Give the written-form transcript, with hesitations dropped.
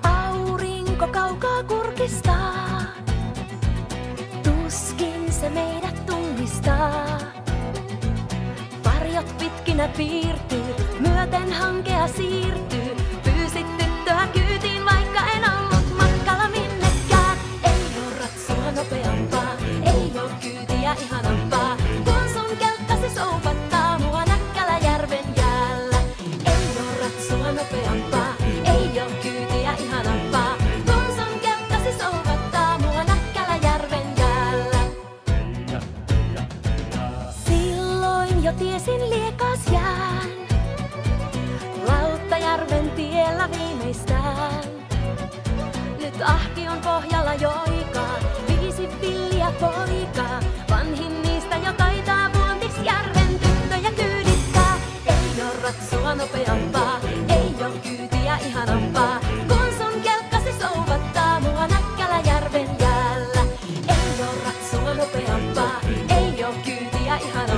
Aurinko kaukaa kurkistaa, tuskin se meidät tunnistaa. Varjot pitkinä piirtyy, myöten hankea siirtyy. Pyysit tyttöä kyytiin, vaikka en ollut matkalla minnekään. Ei oo ratsua nopeampaa, ei oo kyytiä ihanampaa, kun sun kelkkasi soupattaa mua Näkkäläjärven jäällä. Ei oo ratsua nopeampaa, ei oo kyytiä ihanampaa, kun sun kelkkasi soupattaa mua Näkkäläjärven jäällä. Silloin jo tiesin liekas jään, Lauttajärven tiellä viimeistään. Nyt ahti on pohjalla joikaa, 5 villiä poikaa. Vanhin niistä jo taitaa Vuontisjärven tyttöjä kyydittää. Ei oo ratsua nopeampaa, ei oo kyytiä ihanampaa, kun sun kelkkasi soupattaa mua Näkkäläjärven jäällä. Ei oo ratsua nopeampaa, ei oo kyytiä ihanampaa.